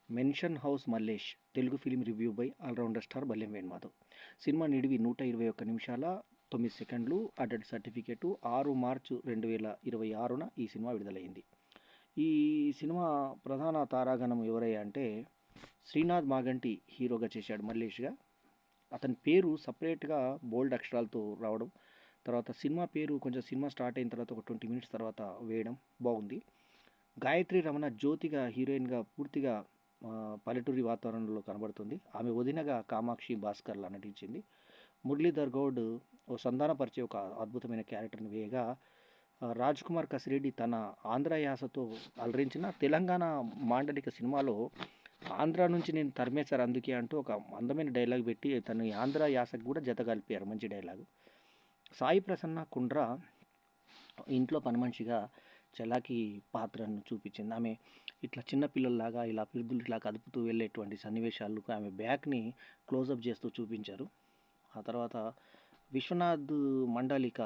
Mention house Mallesh Telugu film review by allrounder star Ballem Venumadhav. Cinema నిడివి 121 నిమిషాల 9 సెకండ్లు. అడ్డెడ్ సర్టిఫికేటు 6 మార్చు 2026న ఈ సినిమా విడుదలైంది. ఈ సినిమా ప్రధాన తారాగణం ఎవరయ్యా అంటే శ్రీనాథ్ మాగంటి హీరోగా చేశాడు మల్లేష్గా. అతని పేరు సపరేట్గా బోల్డ్ అక్షరాలతో రావడం, తర్వాత సినిమా పేరు కొంచెం సినిమా స్టార్ట్ అయిన తర్వాత ఒక 20 మినిట్స్ తర్వాత వేయడం బాగుంది. గాయత్రి రమణ జ్యోతిగా హీరోయిన్గా పూర్తిగా పల్లెటూరి వాతావరణంలో కనబడుతుంది. ఆమె వదినగా కామాక్షి భాస్కర్లా నటించింది. మురళీధర్ గౌడ్ ఓ సంధానపరిచే ఒక అద్భుతమైన క్యారెక్టర్ని వేయగా, రాజ్ కుమార్ కసిరెడ్డి తన ఆంధ్ర యాసతో అలరించిన తెలంగాణ మాండలిక సినిమాలో ఆంధ్ర నుంచి నేను తరిమేశారు అందుకే అంటూ ఒక అందమైన డైలాగ్ పెట్టి తన ఆంధ్ర యాసకు కూడా జత కలిపారు. మంచి డైలాగు. సాయి ప్రసన్న కుండ్ర ఇంట్లో పని మనిషిగా చలాకి పాత్రను చూపించింది. ఆమె ఇట్లా చిన్నపిల్లల్లాగా ఇలా పిరుదులు ఇట్లా కదుపుతూ వెళ్ళేటువంటి సన్నివేశాలు ఆమె బ్యాక్ని క్లోజప్ చేస్తూ చూపించారు. ఆ తర్వాత విశ్వనాథ్ మండలిక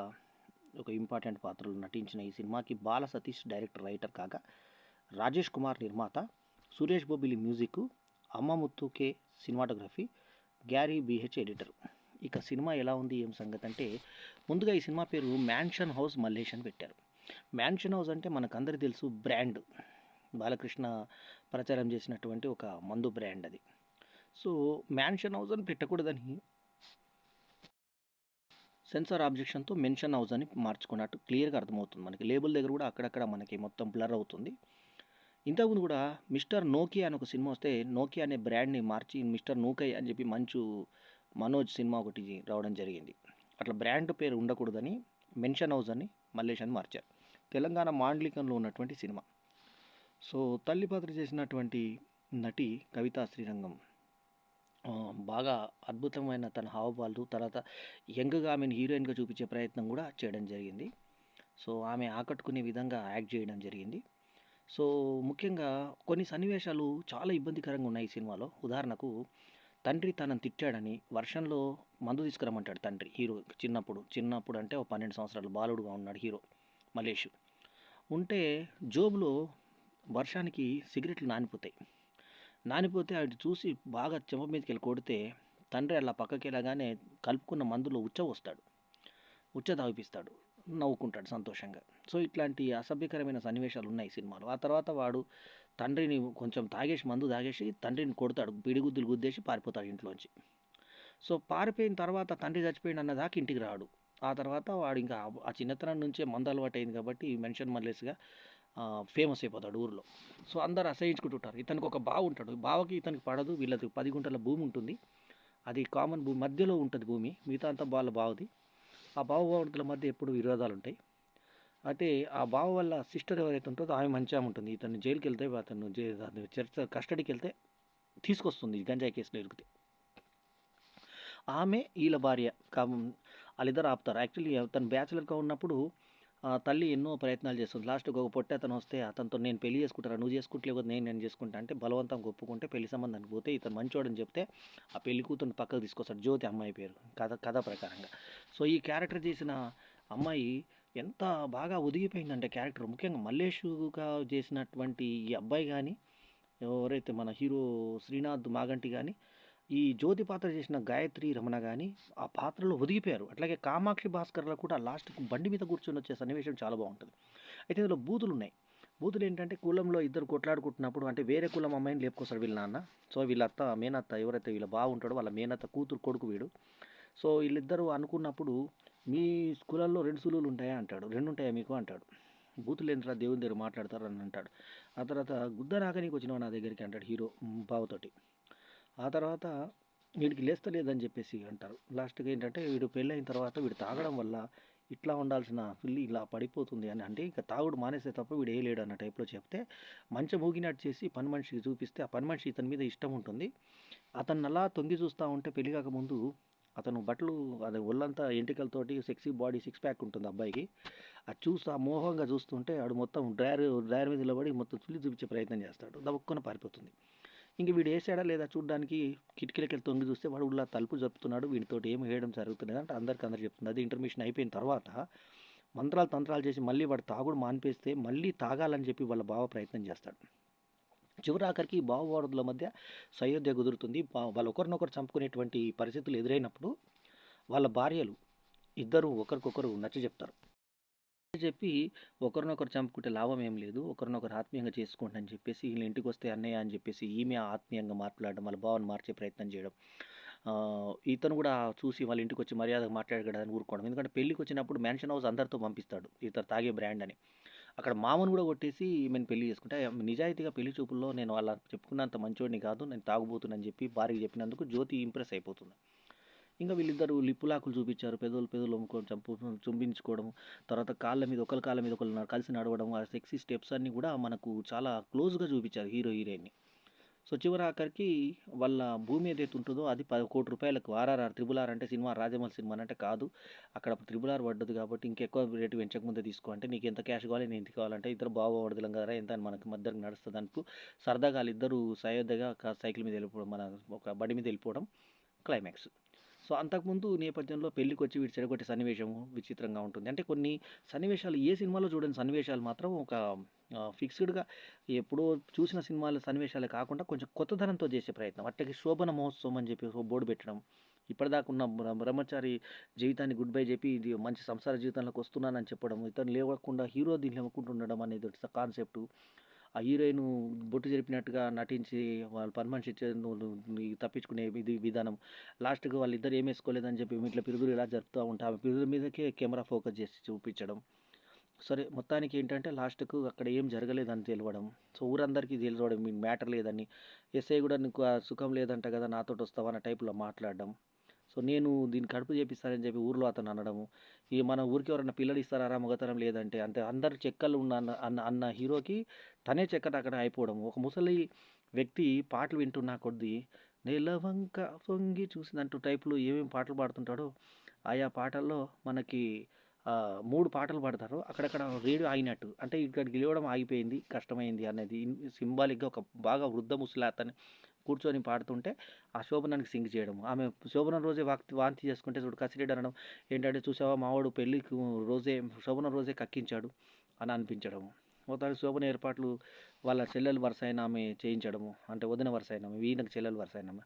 ఒక ఇంపార్టెంట్ పాత్రలో నటించిన ఈ సినిమాకి బాల సతీష్ డైరెక్టర్, రైటర్ కాగా, రాజేష్ కుమార్ నిర్మాత, సురేష్ బొబిలి మ్యూజిక్, అమ్మముత్తుకే సినిమాటోగ్రఫీ, గ్యారీ బిహెచ్ ఎడిటర్. ఇక సినిమా ఎలా ఉంది ఏం సంగతి అంటే, ముందుగా ఈ సినిమా పేరు మ్యాన్షన్ హౌస్ మల్లేష్ అని పెట్టారు. మ్యాన్షన్ హౌస్ అంటే మనకందరికీ తెలుసు, బ్రాండ్ బాలకృష్ణ ప్రచారం చేసినటువంటి ఒక మందు బ్రాండ్ అది. సో మ్యాన్షన్ హౌస్ అని పెట్టకూడదని సెన్సార్ ఆబ్జెక్షన్తో మెన్షన్ హౌస్ అని మార్చుకున్నట్టు క్లియర్గా అర్థమవుతుంది. మనకి లేబుల్ దగ్గర కూడా అక్కడక్కడ మనకి మొత్తం బ్లర్ అవుతుంది. ఇంతకుముందు కూడా మిస్టర్ నోకియా అని ఒక సినిమా వస్తే నోకియా అనే బ్రాండ్ని మార్చి మిస్టర్ నూకై అని చెప్పి మంచు మనోజ్ సినిమా ఒకటి రావడం జరిగింది. అట్లా బ్రాండ్ పేరు ఉండకూడదని మెన్షన్ హౌస్ అని మల్లేష్ అని మార్చారు. తెలంగాణ మాండలికంలో ఉన్నటువంటి సినిమా. సో తల్లి పాత్ర చేసినటువంటి నటి కవితా శ్రీరంగం బాగా అద్భుతమైన తన హావభావాలు, తర్వాత యంగ్గా ఆమెను హీరోయిన్గా చూపించే ప్రయత్నం కూడా చేయడం జరిగింది. సో ఆమె ఆకట్టుకునే విధంగా యాక్ట్ చేయడం జరిగింది. సో ముఖ్యంగా కొన్ని సన్నివేశాలు చాలా ఇబ్బందికరంగా ఉన్నాయి ఈ సినిమాలో. ఉదాహరణకు, తండ్రి తనని తిట్టాడని వర్షంలో మందు తీసుకురమ్మంటాడు తండ్రి హీరో. చిన్నప్పుడు అంటే ఒక 12 సంవత్సరాలు బాలుడుగా ఉన్నాడు హీరో మల్లేష్. ఉంటే జోబులో వర్షానికి సిగరెట్లు నానిపోతే అవి చూసి బాగా చెంప మీదకి వెళ్ళి కొడితే తండ్రి అలా పక్కకి వెళ్ళగానే కలుపుకున్న మందులో ఉచ్చ తాగిపిస్తాడు, నవ్వుకుంటాడు సంతోషంగా. సో ఇట్లాంటి అసభ్యకరమైన సన్నివేశాలు ఉన్నాయి సినిమాలో. ఆ తర్వాత వాడు తండ్రిని కొంచెం మందు తాగేసి తండ్రిని కొడతాడు, పిడిగుద్దులు గుద్దేసి పారిపోతాడు ఇంట్లోంచి. సో పారిపోయిన తర్వాత తండ్రి చచ్చిపోయింది అన్నదాకా ఇంటికి రాడు. ఆ తర్వాత వాడు ఇంకా ఆ చిన్నతనం నుంచే మందు అలవాటు అయింది కాబట్టి మెన్షన్ మల్లేస్గా ఫేమస్ అయిపోతాడు ఊర్లో. సో అందరు అసహించుకుంటుంటారు. ఇతనికి ఒక బావ ఉంటాడు, బావకి ఇతనికి పడదు. వీళ్ళది 10 గుంటల భూమి ఉంటుంది, అది కామన్ భూమి, మధ్యలో ఉంటుంది భూమి, మిగతా అంతా వాళ్ళ బావది. ఆ బావల మధ్య ఎప్పుడు విరోధాలు ఉంటాయి. అయితే ఆ బావ వల్ల సిస్టర్ ఎవరైతే ఉంటుందో ఆమె మంచిగా ఉంటుంది. ఇతను జైలుకి వెళ్తే అతను చర్చ కస్టడీకి వెళ్తే తీసుకొస్తుంది గంజాయి కేసులో ఇరికితే. ఆమె వీళ్ళ భార్య వాళ్ళిద్దరు ఆపుతారు. యాక్చువల్లీ తను బ్యాచులర్గా ఉన్నప్పుడు తల్లి ఎన్నో ప్రయత్నాలు చేస్తుంది. లాస్ట్కి ఒక పొట్టి అతను వస్తే అతనితో నేను పెళ్లి చేసుకుంటారా, నువ్వు చేసుకుంటలేవు నేను చేసుకుంటా అంటే బలవంతంగా ఒప్పుకుంటే పెళ్లి సంబంధానికి పోతే ఇతను మంచోడని చెప్తే ఆ పెళ్లి కూతురు పక్కకు తీసుకొస్తాడు. జ్యోతి అమ్మాయి పేరు, కథ ప్రకారంగా. సో ఈ క్యారెక్టర్ చేసిన అమ్మాయి ఎంత బాగా ఒదిగిపోయిందంటే క్యారెక్టర్, ముఖ్యంగా మల్లేషుగా చేసినటువంటి ఈ అబ్బాయి కానీ, ఎవరైతే మన హీరో శ్రీనాథ్ మాగంటి కానీ, ఈ జ్యోతి పాత్ర చేసిన గాయత్రి రమణ కానీ ఆ పాత్రలో ఒదిగిపోయారు. అట్లాగే కామాక్షి భాస్కర్లో కూడా లాస్ట్కి బండి మీద కూర్చొని వచ్చే సన్నివేశం చాలా బాగుంటుంది. అయితే ఇందులో బూతులు ఉన్నాయి. బూతులు ఏంటంటే, కులంలో ఇద్దరు కొట్లాడుకుంటున్నప్పుడు అంటే వేరే కులం అమ్మాయిని లేపుకొస్తాడు వీళ్ళ నాన్న. సో వీళ్ళ మేనత్త ఎవరైతే వీళ్ళ బాగుంటాడో వాళ్ళ మేనత్త కూతురు కొడుకు వీడు. సో వీళ్ళిద్దరూ అనుకున్నప్పుడు మీ కులంలో 2 సులువులు ఉంటాయా అంటాడు. 2 ఉంటాయా మీకు అంటాడు. బూతులు ఏంట్రా దేవుని దగ్గర మాట్లాడతారు అని అంటాడు. ఆ తర్వాత గుద్ద నాకనీకి వచ్చినావు నా దగ్గరికి అంటాడు హీరో బావతోటి. ఆ తర్వాత వీడికి లేస్తలేదని చెప్పేసి అంటారు. లాస్ట్కి ఏంటంటే వీడు పెళ్ళైన తర్వాత వీడు తాగడం వల్ల ఇట్లా ఉండాల్సిన పిల్లి ఇలా పడిపోతుంది అని అంటే, ఇంకా తాగుడు మానేస్తే తప్ప వీడు వేయలేడు అన్న టైప్లో చెప్తే మంచి మూగినట్టు చేసి పని మనిషికి చూపిస్తే ఆ పని మనిషి ఇతని మీద ఇష్టం ఉంటుంది. అతను అలా తొంగి చూస్తూ ఉంటే పెళ్లి కాకముందు అతను బట్టలు అది ఒళ్ళంతా ఎంటికలతోటి సెక్సీ బాడీ 6 ప్యాక్ ఉంటుంది అబ్బాయికి. అది చూస్తూ మోహంగా చూస్తుంటే ఆడు మొత్తం డ్రైవర్ మీద నిలబడి మొత్తం చుల్లి చూపించే ప్రయత్నం చేస్తాడు. దవ్వుక్కున పారిపోతుంది. ఇంక వీడు వేసాడా లేదా చూడడానికి కిటికీలకి వెళ్ళి తొంగి చూస్తే వాడు ఉళ్ళ తలుపు చెప్తున్నాడు, వీడితోటి ఏమి వేయడం జరుగుతుంది అంటే అందరు చెప్తుంది. అది ఇంటర్మిషన్ అయిపోయిన తర్వాత మంత్రాలు తంత్రాలు చేసి మళ్ళీ వాడు తాగుడు మానిపేస్తే మళ్ళీ తాగాలని చెప్పి వాళ్ళ బావ ప్రయత్నం చేస్తాడు. చివరాఖరికి బావమరుదుల మధ్య సయోధ్య కుదురుతుంది. వాళ్ళు ఒకరినొకరు చంపుకునేటువంటి పరిస్థితులు ఎదురైనప్పుడు వాళ్ళ భార్యలు ఇద్దరు ఒకరికొకరు నచ్చజెప్తారు. చెప్పి ఒకరినొకరు చంపుకుంటే లాభం ఏం లేదు. ఒకరినొకరు ఆత్మీయంగా చేసుకోండి అని చెప్పేసి ఈళ్ళ ఇంటికొస్తే అన్నయ్య అని చెప్పేసి ఈమె ఆత్మీయంగా మాట్లాడడం, వాళ్ళ భావన మార్చే ప్రయత్నం చేయడం. ఇతను కూడా చూసి వాళ్ళ ఇంటికొచ్చి మర్యాదగా మాట్లాడగలడని ఊరుకోవడం. ఎందుకంటే పెళ్ళికొచ్చినప్పుడు మ్యాన్షన్ హౌస్ అందరితో పంపిస్తాడు. ఇతను తాగే బ్రాండ్ అని. అక్కడ మామను కూడా కొట్టేసి ఈమెను పెళ్లి చేసుకుంటే నిజాయితీగా పెళ్లి చూపుల్లో నేను అలా చెప్పుకున్నంత మంచోడిని కాదు. నేను తాగుబోతునని చెప్పి భార్యకి చెప్పినందుకు జ్యోతి ఇంప్రెస్ అయిపోతుంది. ఇంకా వీళ్ళిద్దరూ లిప్పులాకులు చూపించారు. పెదవులు పెదవులు కొంచెం చుంబించుకోవడం, తర్వాత కాళ్ళ మీద ఒకళ్ళ కాళ్ళ మీద ఒకళ్ళు కలిసి నడవడం, ఆ సెక్సీ స్టెప్స్ అన్నీ కూడా మనకు చాలా క్లోజ్గా చూపించారు హీరో హీరోయిన్ని. సో చివరాఖరికి వాళ్ళ భూమి ఏదైతే ఉంటుందో అది 10,00,00,000 ఆర్ఆర్ఆర్ త్రిబుల్ ఆర్ అంటే సినిమా రాజమౌళి సినిమా అంటే కాదు. అక్కడ త్రిబుల్ ఆర్ పడ్డది కాబట్టి ఇంకెక్కువ రేటు పెంచకముందే తీసుకో అంటే నీకు ఎంత క్యాష్ కావాలి నేను ఎంత కావాలంటే ఇద్దరు బావమరుదులం కదరా ఎంత అని మనకు మధ్యలో నడుస్తుంది అనుకు సరదాగా వాళ్ళిద్దరూ సయోధ్యగా సైకిల్ మీద వెళ్ళిపోవడం మన ఒక బండి మీద వెళ్ళిపోవడం క్లైమాక్స్. సో అంతకుముందు నేపథ్యంలో పెళ్ళికొచ్చి వీడు చెడగొట్టే సన్నివేశము విచిత్రంగా ఉంటుంది. అంటే కొన్ని సన్నివేశాలు ఏ సినిమాలో చూడని సన్నివేశాలు మాత్రం ఒక ఫిక్స్‌డ్‌గా ఎప్పుడో చూసిన సినిమాల సన్నివేశాలే కాకుండా కొంచెం కొత్తదనంతో చేసే ప్రయత్నం. అట్టకి శోభన మహోత్సవం అని చెప్పి ఒక బోర్డ్ పెట్టడం. ఇప్పటిదాకా ఉన్న బ్రహ్మచారి జీవితాన్ని గుడ్ బై చెప్పి ఇది మంచి సంసార జీవితంలోకి వస్తున్నానని చెప్పడం. ఇతను లేవకుండా హీరో దీన్ని లేవకుండా ఉండడం అనేది కాన్సెప్టు. ఆ హీరోయిన్ బొట్టు చెరిపినట్టుగా నటించి వాళ్ళు పని మనిషి తప్పించుకునే విధానం. లాస్ట్‌కి వాళ్ళిద్దరు ఏమి వేసుకోలేదని చెప్పి ఇట్లా పిరుదులు ఇలా జరుపుతూ ఉంటే ఆమె పిరుదుల మీదకే కెమెరా ఫోకస్ చేసి చూపించడం. సరే మొత్తానికి ఏంటంటే లాస్ట్‌కు అక్కడ ఏం జరగలేదని తెలవడం. సో ఊరందరికీ తెలవడం మ్యాటర్ లేదని. ఎస్ఐ కూడా నీకు ఆ సుఖం లేదంట కదా నాతోటి వస్తావా అన్న టైప్‌లో మాట్లాడడం. సో నేను దీన్ని కడుపు చేపిస్తానని చెప్పి ఊర్లో అతను అనడము. ఈ మన ఊరికి ఎవరైనా పిల్లలు ఇస్తారా మగతనం లేదంటే అంతే అందరు చెక్కలు ఉన్న అన్న అన్న అన్న హీరోకి తనే చెక్కటక్కడ అయిపోవడం. ఒక ముసలి వ్యక్తి పాటలు వింటున్న కొద్దీ నెలవంక పొంగి చూసిందంటూ టైప్‌లో ఏమేమి పాటలు పాడుతుంటాడో ఆయా పాటల్లో మనకి 3 పాటలు పాడతారు. అక్కడక్కడ రేడియో ఆగినట్టు. అంటే ఇక్కడికి లేవడం ఆగిపోయింది, కష్టమైంది అనేది సింబాలిక్‌గా ఒక బాగా వృద్ధ ముసలాతను కూర్చొని పాడుతుంటే ఆ శోభనానికి సింక్ చేయడం. ఆమె శోభనం రోజే వాంతి చేసుకుంటే చూడు కసిరెడ్డి అనడం. ఏంటంటే చూసావా మావాడు పెళ్ళికి రోజే శోభనం రోజే కక్కించాడు అని అనిపించడం. మొత్తానికి శోభన ఏర్పాట్లు వాళ్ళ చెల్లెలు వరుస అయిన ఆమె చేయించడము. అంటే వదిన వరుస అయిన ఆమె, ఈయనకు చెల్లెలు వరుస అయిన ఆమె.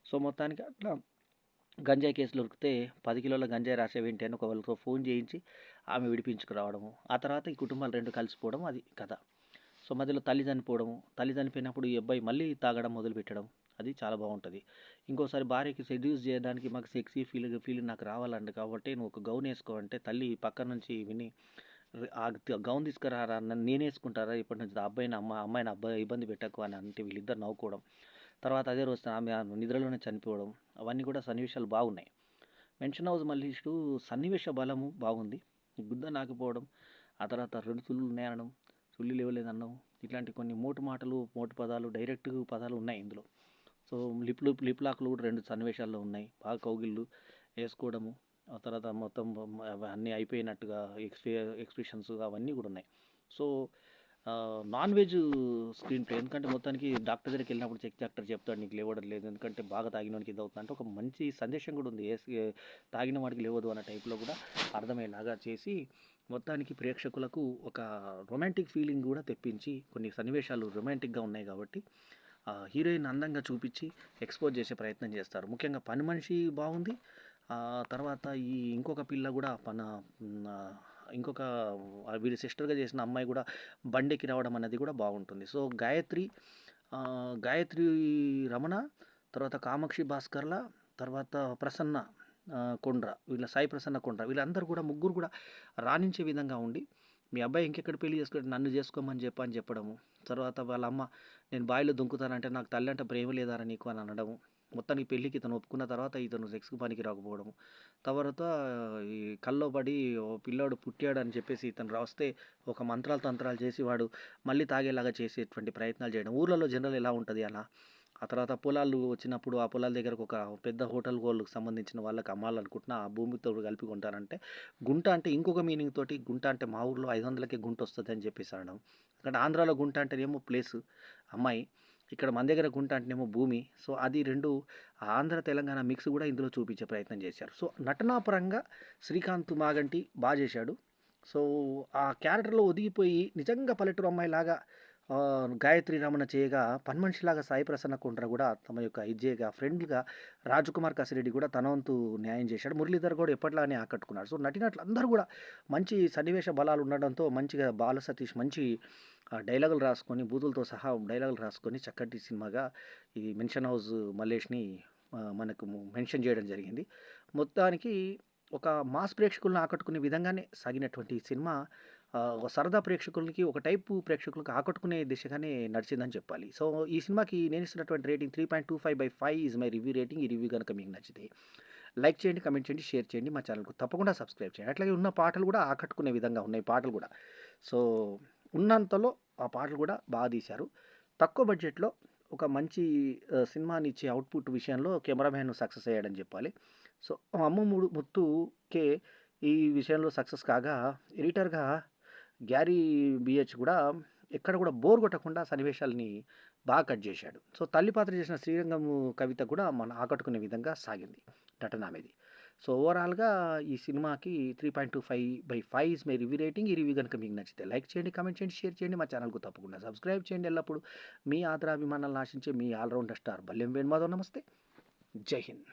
సో మొత్తానికి అట్లా గంజాయి కేసులు దొరికితే 10 కిలోల గంజాయి రాసేవేంటి అని ఒకళ్ళతో ఫోన్ చేయించి ఆమె విడిపించుకురావడము. ఆ తర్వాత ఈ కుటుంబాలు 2 కలిసిపోవడం అది కథ. సో మధ్యలో తల్లి చనిపోవడము. తల్లి చనిపోయినప్పుడు ఈ అబ్బాయి మళ్ళీ తాగడం మొదలుపెట్టడం. అది చాలా బాగుంటుంది. ఇంకోసారి భార్యకి సెడ్యూస్ చేయడానికి మాకు సెక్సీ ఫీలింగ్ నాకు రావాలంట కాబట్టి నువ్వు ఒక గౌన్ వేసుకో అంటే తల్లి పక్క నుంచి విని ఆ గౌన్ తీసుకురారా నన్ను నేను వేసుకుంటారా ఇప్పటి నుంచి ఆ అమ్మాయిని అబ్బాయి ఇబ్బంది పెట్టకు అని అంటే వీళ్ళిద్దరు నవ్వుకోవడం. తర్వాత అదే రోజు ఆమె నిద్రలోనే చనిపోవడం. అవన్నీ కూడా సన్నివేశాలు బాగున్నాయి. మెన్షన్ హౌస్ మల్లీషు సన్నివేశ బలము బాగుంది. గుద్ద నాకపోవడం, ఆ తర్వాత 2 సుళ్ళు ఉన్నాయనడం, సుళ్ళు లేవలేదనడం, ఇట్లాంటి కొన్ని మోటు మాటలు, మోటు పదాలు, డైరెక్ట్ పదాలు ఉన్నాయి ఇందులో. సో లిప్ లాక్‌లు కూడా 2 సన్నివేశాల్లో ఉన్నాయి. బాగా కౌగిళ్ళు ఏసుకోవడము, ఆ తర్వాత మొత్తం అన్నీ అయిపోయినట్టుగా ఎక్స్‌ప్రెషన్స్ అవన్నీ కూడా ఉన్నాయి. So non veg screen play ఎందుకంటే మొత్తానికి డాక్టర్ దగ్గరికెళ్ళినప్పుడు డాక్టర్ చెప్తాడు నీకు లేవడం లేదు. ఎందుకంటే బాగా తాగినోనికి ఇది అవుతుంది. అంటే ఒక మంచి సందేశం కూడా ఉంది. తాగిన వాడికి లేవదు అన్న టైప్‌లో కూడా అర్థమయ్యేలాగా చేసి మొత్తానికి ప్రేక్షకులకు ఒక రొమాంటిక్ ఫీలింగ్ కూడా తెప్పించి కొన్ని సన్నివేశాలు రొమాంటిక్‌గా ఉన్నాయి కాబట్టి హీరోయిన్ అందంగా చూపించి ఎక్స్‌పోజ్ చేసే ప్రయత్నం చేస్తారు. ముఖ్యంగా పని మనిషి బాగుంది. తర్వాత ఈ ఇంకొక పిల్ల కూడా ఇంకొక వీరి సిస్టర్‌గా చేసిన అమ్మాయి కూడా బండెక్కి రావడం అనేది కూడా బాగుంటుంది. సో గాయత్రి రమణ, తర్వాత కామాక్షి భాస్కర్‌ల, తర్వాత ప్రసన్న కొండ్ర సాయి ప్రసన్న కొండ్ర వీళ్ళందరూ కూడా ముగ్గురు కూడా రాణించే విధంగా ఉండి మీ అబ్బాయి ఇంకెక్కడ పెళ్లి చేసుకుంటే నన్ను చేసుకోమని చెప్పడము. తర్వాత వాళ్ళ అమ్మ నేను బావిలో దుంకుతానంటే నాకు తల్లి అంటే ప్రేమ లేదారా నీకు అని అనడము. మొత్తానికి పెళ్ళికి ఇతను ఒప్పుకున్న తర్వాత ఇతను సెక్స్‌కి పనికి రాకపోవడము. తర్వాత ఈ కల్లో పడి ఓ పిల్లోడు పుట్టాడు అని చెప్పేసి ఇతను రాస్తే ఒక మంత్రాలు తంత్రాలు చేసి వాడు మళ్ళీ తాగేలాగా చేసేటువంటి ప్రయత్నాలు చేయడం. ఊర్లలో జనరల్ ఎలా ఉంటది అలా. ఆ తర్వాత పొలాలు వచ్చినప్పుడు ఆ పొలాల దగ్గరకు ఒక పెద్ద హోటల్ వాళ్ళకి సంబంధించిన వాళ్ళకి అమ్మాలనుకుంటున్న ఆ భూమితో కలిపి కొంటారంటే గుంట అంటే ఇంకొక మీనింగ్ తోటి గుంట అంటే మా ఊర్లో 500కే గుంట వస్తుంది అని చెప్పేసి అనడం. ఎందుకంటే ఆంధ్రాలో గుంట అంటేనేమో ప్లేసు అమ్మాయి. ఇక్కడ మన దగ్గర గుంట అంటేనేమో భూమి. సో అది 2 ఆంధ్ర, తెలంగాణ మిక్స్ కూడా ఇందులో చూపించే ప్రయత్నం చేశారు. సో నటనాపరంగా శ్రీకాంత్ మాగంటి చేశాడు. సో ఆ క్యారెక్టర్‌లో ఒదిగిపోయి నిజంగా పల్లెటూరు అమ్మాయిలాగా గాయత్రి రమణ చేయగా, పని మనిషిలాగా సాయి ప్రసన్న కుండ్ర గూడా తమ యొక్క ఇది చేయగా, ఫ్రెండ్‌గా రాజకుమార్ కసిరెడ్డి గూడా తన వంతు న్యాయం చేశాడు. మురళీధర్ గూడా ఎప్పటిలాగానే ఆకట్టుకున్నాడు. సో, నటీనటులందరూ గూడా మంచి సన్నివేశ బలాలు ఉండడంతో మంచిగా బాల సతీష్ మంచి డైలాగులు రాసుకొని, బూతులతో సహా డైలాగులు రాసుకొని చక్కటి సినిమాగా ఈ 'మెన్షన్ హౌస్' మల్లేష్‌ని మనకు మెన్షన్ చేయడం జరిగింది. మొత్తానికి ఒక మాస్ ప్రేక్షకులను ఆకట్టుకునే విధంగానే సాగినటువంటి ఈ సినిమా ఒక సరదా ప్రేక్షకులకి, ఒక టైపు ప్రేక్షకులకి ఆకట్టుకునే దిశగానే నడిచిందని చెప్పాలి. సో, ఈ సినిమాకి నేనిస్తున్నటువంటి rating 3.25/5 is my review rating. ఈ రివ్యూ గనుక మీకు నచ్చితే లైక్ చేయండి, కామెంట్ చేయండి, షేర్ చేయండి. మా ఛానెల్‌కు తప్పకుండా సబ్స్క్రైబ్ చేయండి. అట్లాగే ఉన్న పాటలు గూడా ఆకట్టుకునే విధంగా ఉన్నాయి పాటలు గూడా. సో, ఉన్నంతలో ఆ పాటలు గూడా తీశారు. తక్కువ బడ్జెట్‌లో ఒక మంచి సినిమానిచ్చే అవుట్‌పుట్ విషయంలో కెమెరామాన్ సక్సెస్ అయ్యాడని జెప్పాలి. సో, 'ముత్తు'కే ఈ విషయంలో సక్సెస్ కాగా, ఎడిటర్‌గా గ్యారీ బీహెచ్ కూడా ఎక్కడ కూడా బోర్ కొట్టకుండా సన్నివేశాలని బాగా కట్ చేశాడు. సో, తల్లి పాత్ర చేసిన శ్రీరంగం కవిత కూడా మన ఆకట్టుకునే విధంగా సాగింది నటన అనేది. సో, ఓవరాల్‌గా ఈ సినిమాకి 3.25/5 ఈజ్ మై రివ్యూ రేటింగ్. ఈ రివ్యూ గనుక మీకు నచ్చితే లైక్ చేయండి, కామెంట్ చేయండి, షేర్ చేయండి. మా ఛానెల్‌కు తప్పకుండా సబ్స్క్రైబ్ చేయండి. ఎల్లప్పుడూ మీ ఆదరాభిమానాలను ఆశించే me all rounder star Ballem Venumadhav. నమస్తే. జై హింద్.